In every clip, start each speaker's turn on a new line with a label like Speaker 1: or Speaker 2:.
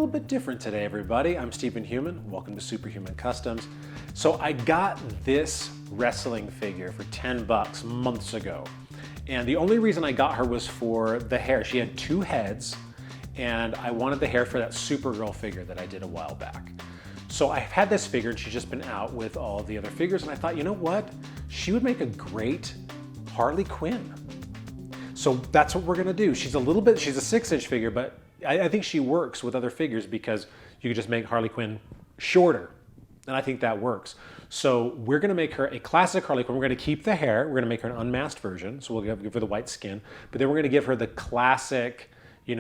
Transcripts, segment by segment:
Speaker 1: bit different today, everybody. I'm Stephen Human. Welcome to Superhuman Customs. So I got this wrestling figure for 10 bucks months ago. And the only reason I got her was for the hair. She had two heads, and I wanted the hair for that Supergirl figure that I did a while back. So I've had this figure, and she's just been out with all the other figures, and I thought, you know what? She would make a great Harley Quinn. So that's what we're gonna do. She's a 6-inch figure, but I think she works with other figures because you could just make Harley Quinn shorter, and I think that works. So we're gonna make her a classic Harley Quinn. We're gonna keep the hair. We're gonna make her an unmasked version, so we'll give her the white skin, but then we're gonna give her the classic,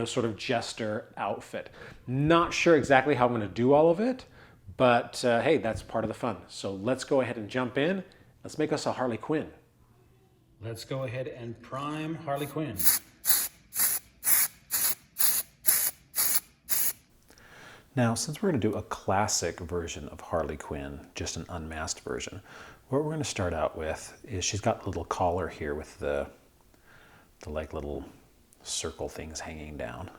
Speaker 1: sort of jester outfit. Not sure exactly how I'm gonna do all of it, but hey, that's part of the fun. So let's go ahead and jump in. Let's make us a Harley Quinn. Let's go ahead and prime Harley Quinn. Now, since we're going to do a classic version of Harley Quinn, just an unmasked version, what we're going to start out with is she's got a little collar here with the like little circle things hanging down.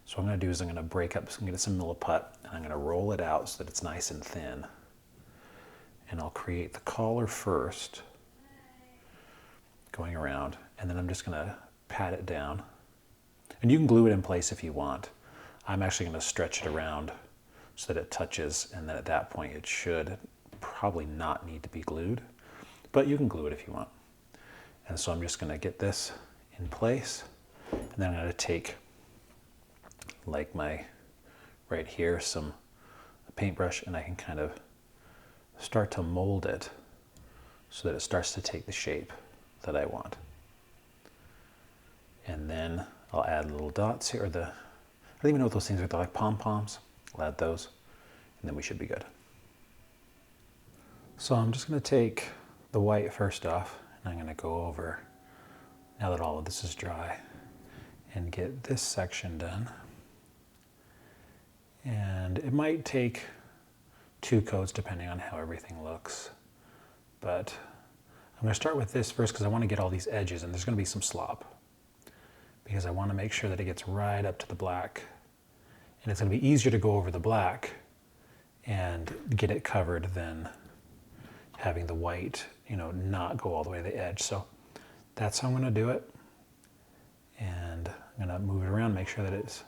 Speaker 1: So what I'm going to do is I'm going to break up, so I'm going to get some milliput, and I'm going to roll it out so that it's nice and thin. And I'll create the collar first, going around, and then I'm just going to pat it down. And you can glue it in place if you want. I'm actually going to stretch it around so that it touches, and then at that point it should probably not need to be glued, but you can glue it if you want. And so I'm just going to get this in place, and then I'm going to take, like right here, a paintbrush, and I can kind of start to mold it so that it starts to take the shape that I want. And then I'll add little dots here, I don't even know what those things are. They're like pom-poms. I'll add those, and then we should be good. So I'm just going to take the white first off, and I'm going to go over, now that all of this is dry, and get this section done. And it might take 2 coats depending on how everything looks. But I'm going to start with this first because I want to get all these edges, and there's going to be some slop, because I want to make sure that it gets right up to the black. And it's going to be easier to go over the black and get it covered than having the white, not go all the way to the edge. So that's how I'm going to do it. And I'm going to move it around, make sure that it's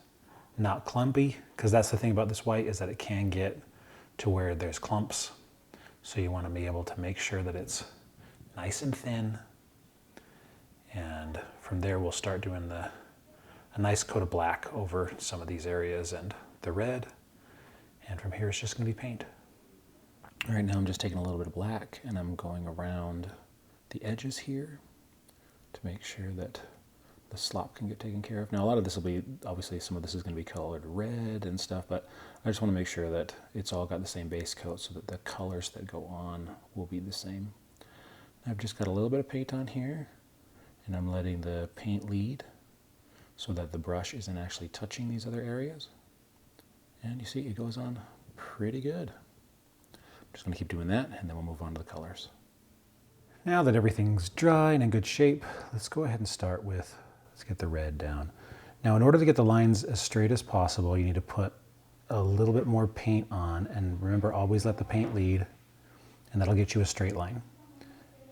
Speaker 1: not clumpy, because that's the thing about this white, is that it can get to where there's clumps. So you want to be able to make sure that it's nice and thin. And from there we'll start doing a nice coat of black over some of these areas and the red. And from here it's just going to be paint. Right now I'm just taking a little bit of black and I'm going around the edges here to make sure that the slop can get taken care of. Now a lot of this will be, obviously some of this is going to be colored red and stuff, but I just want to make sure that it's all got the same base coat so that the colors that go on will be the same. I've just got a little bit of paint on here, and I'm letting the paint lead so that the brush isn't actually touching these other areas. And you see it goes on pretty good. I'm just going to keep doing that, and then we'll move on to the colors. Now that everything's dry and in good shape, let's go ahead and start with, let's get the red down. Now in order to get the lines as straight as possible, you need to put a little bit more paint on, and remember, always let the paint lead, and that'll get you a straight line.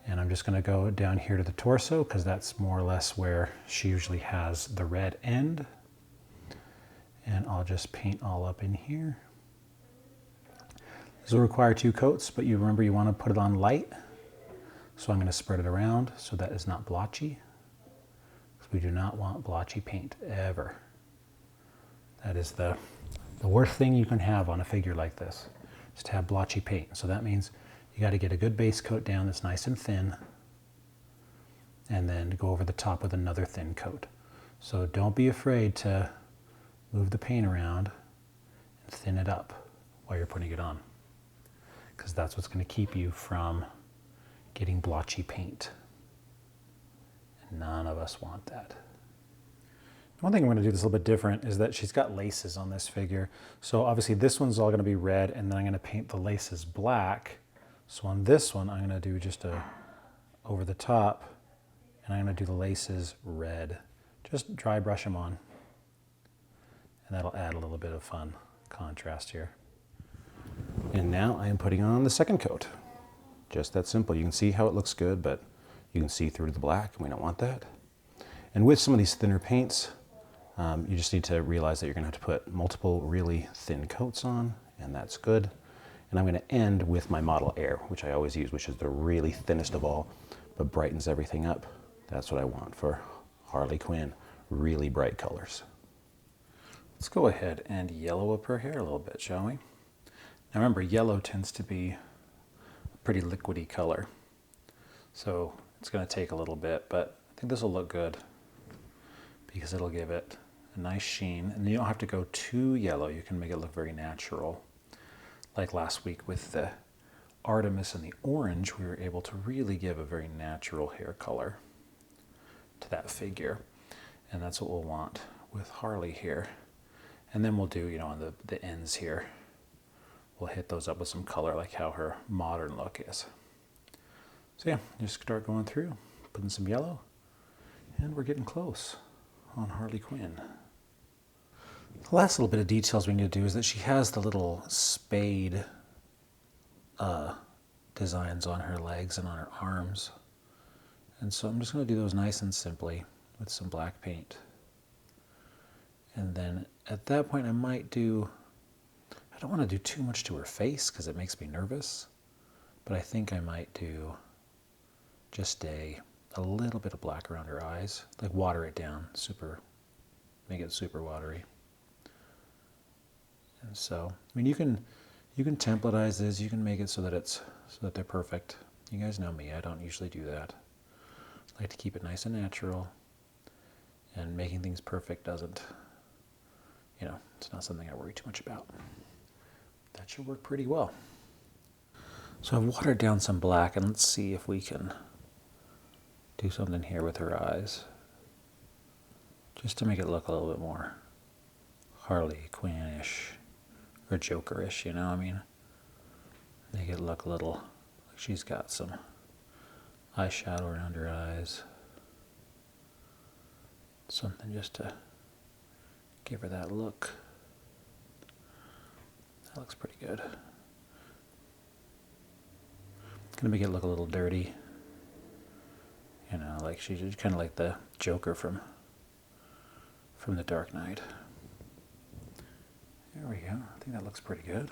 Speaker 1: And I'm just going to go down here to the torso because that's more or less where she usually has the red end. And I'll just paint all up in here. This will require 2 coats, but you remember you want to put it on light. So I'm going to spread it around so that it's not blotchy. Because we do not want blotchy paint ever. That is the worst thing you can have on a figure like this, is to have blotchy paint. So that means you got to get a good base coat down that's nice and thin, and then go over the top with another thin coat. So don't be afraid to move the paint around and thin it up while you're putting it on, because that's what's going to keep you from getting blotchy paint. And none of us want that. One thing I'm going to do that's a little bit different is that she's got laces on this figure. So obviously this one's all going to be red, and then I'm going to paint the laces black. So on this one, I'm going to do just a over the top, and I'm going to do the laces red. Just dry brush them on, and that'll add a little bit of fun contrast here. And now I am putting on the second coat. Just that simple. You can see how it looks good, but you can see through the black, and we don't want that. And with some of these thinner paints, you just need to realize that you're going to have to put multiple really thin coats on, and that's good. And I'm going to end with my Model Air, which I always use, which is the really thinnest of all, but brightens everything up. That's what I want for Harley Quinn, really bright colors. Let's go ahead and yellow up her hair a little bit, shall we? Now remember, yellow tends to be a pretty liquidy color, so it's going to take a little bit, but I think this will look good because it'll give it a nice sheen, and you don't have to go too yellow. You can make it look very natural. Like last week with the Artemis and the orange, we were able to really give a very natural hair color to that figure, and that's what we'll want with Harley here. And then we'll do, on the ends here, we'll hit those up with some color like how her modern look is. So yeah, just start going through, putting some yellow, and we're getting close on Harley Quinn. The last little bit of details we need to do is that she has the little spade designs on her legs and on her arms. And so I'm just going to do those nice and simply with some black paint. And then at that point I don't want to do too much to her face because it makes me nervous, but I think I might do just a little bit of black around her eyes, like water it down, make it super watery. And so, you can templatize this, you can make it so that they're perfect. You guys know me, I don't usually do that. I like to keep it nice and natural, and making things perfect doesn't, it's not something I worry too much about. That should work pretty well. So I've watered down some black, and let's see if we can do something here with her eyes, just to make it look a little bit more Harley Quinn-ish, or Joker-ish, Make it look a little like she's got some eyeshadow around her eyes. Something just to give her that look. That looks pretty good. Gonna make it look a little dirty. Like she's kind of like the Joker from The Dark Knight. There we go. I think that looks pretty good.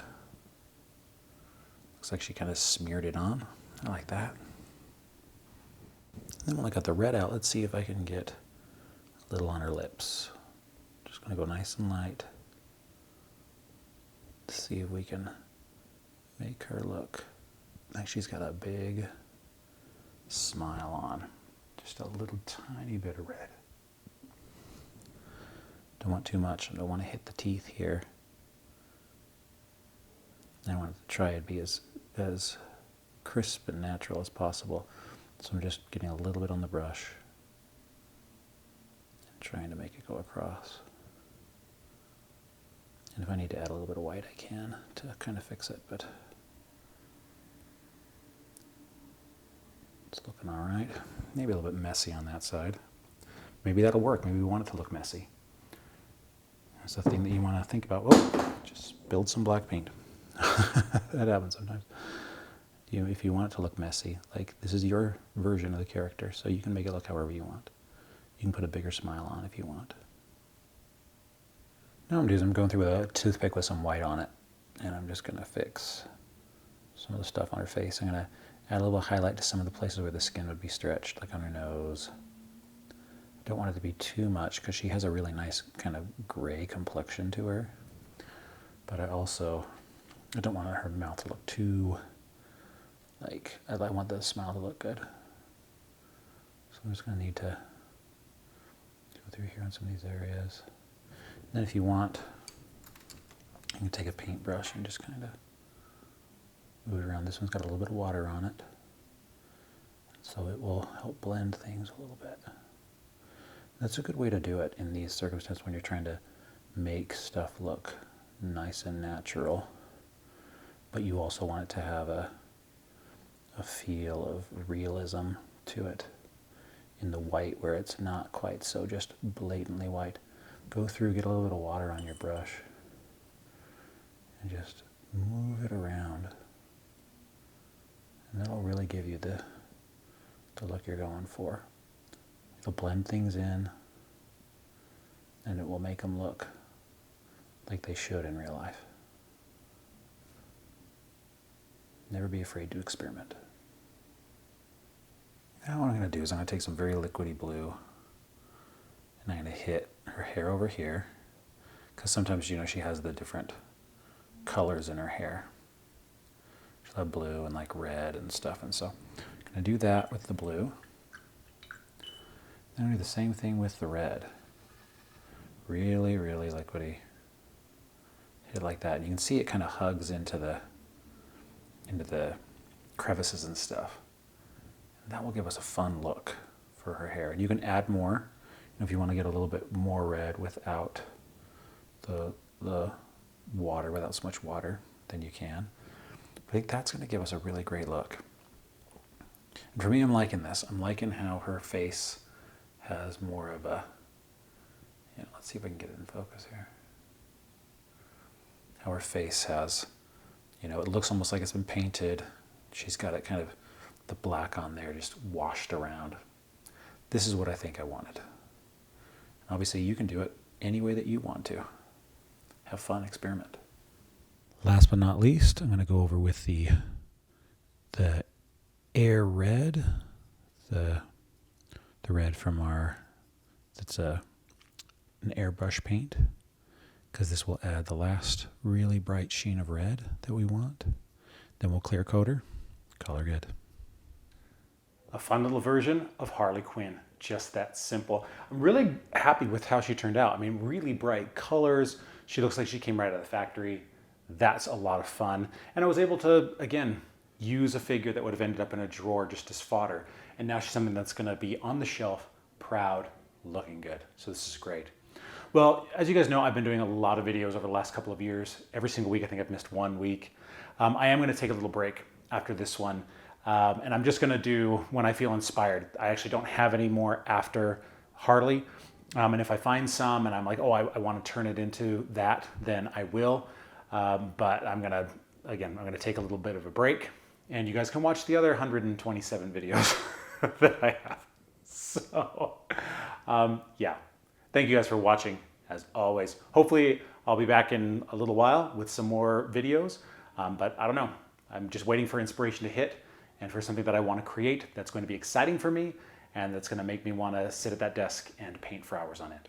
Speaker 1: Looks like she kind of smeared it on. I like that. And then when I got the red out, let's see if I can get a little on her lips. Just going to go nice and light. See if we can make her look like she's got a big smile on. Just a little tiny bit of red. Don't want too much. I don't want to hit the teeth here. I want to try and be as crisp and natural as possible. So I'm just getting a little bit on the brush and trying to make it go across. And if I need to add a little bit of white, I can to kind of fix it, but it's looking all right. Maybe a little bit messy on that side. Maybe that'll work. Maybe we want it to look messy. That's the thing that you want to think about. Whoa, just build some black paint. That happens sometimes. If you want it to look messy, like this is your version of the character, so you can make it look however you want. You can put a bigger smile on if you want. Now I'm going through with a toothpick with some white on it, and I'm just going to fix some of the stuff on her face. I'm going to add a little highlight to some of the places where the skin would be stretched, like on her nose. I don't want it to be too much because she has a really nice kind of gray complexion to her. But I don't want her mouth to look too, I want the smile to look good. So I'm just going to need to go through here on some of these areas. And then if you want, you can take a paintbrush and just kind of move it around. This one's got a little bit of water on it, so it will help blend things a little bit. That's a good way to do it in these circumstances when you're trying to make stuff look nice and natural, but you also want it to have a feel of realism to it in the white where it's not quite so just blatantly white. Go through, get a little bit of water on your brush, And just move it around. And that'll really give you the look you're going for. It'll blend things in, and it will make them look like they should in real life. Never be afraid to experiment. Now what I'm going to do is I'm going to take some very liquidy blue, and I'm going to hit her hair over here, because sometimes, you know, she has the different colors in her hair. She'll have blue and like red and stuff, and so I'm going to do that with the blue. Then I'll do the same thing with the red. Really, really liquidy. Hit it like that. And you can see it kind of hugs into the crevices and stuff. And that will give us a fun look for her hair. And you can add more, you know, if you want to get a little bit more red without the water, without so much water, then you can. But I think that's going to give us a really great look. And for me, I'm liking this. I'm liking how her face has more of a, let's see if I can get it in focus here. How her face has, it looks almost like it's been painted. She's got it kind of, the black on there just washed around. This is what I think I wanted. Obviously, you can do it any way that you want to. Have fun, experiment. Last but not least, I'm going to go over with the Air Red, the red from it's an airbrush paint, because this will add the last really bright sheen of red that we want. Then we'll clear coat her, color good. A fun little version of Harley Quinn, just that simple. I'm really happy with how she turned out. I mean, really bright colors. She looks like she came right out of the factory. That's a lot of fun. And I was able to, again, use a figure that would have ended up in a drawer just as fodder. And now she's something that's gonna be on the shelf, proud, looking good. So this is great. Well, as you guys know, I've been doing a lot of videos over the last couple of years. Every single week, I think I've missed 1 week. I am gonna take a little break after this one. And I'm just gonna do when I feel inspired. I actually don't have any more after Harley. And if I find some and I'm like, oh, I wanna turn it into that, then I will. But I'm gonna take a little bit of a break, and you guys can watch the other 127 videos that I have. So, yeah. Thank you guys for watching, as always. Hopefully, I'll be back in a little while with some more videos, but I don't know. I'm just waiting for inspiration to hit and for something that I want to create that's going to be exciting for me and that's going to make me want to sit at that desk and paint for hours on end.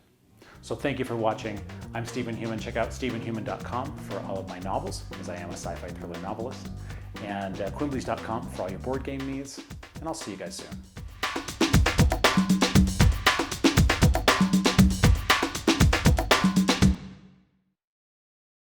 Speaker 1: So thank you for watching. I'm Stephen Human. Check out stephenhuman.com for all of my novels, because I am a sci-fi thriller novelist, and quimbleys.com for all your board game needs, and I'll see you guys soon.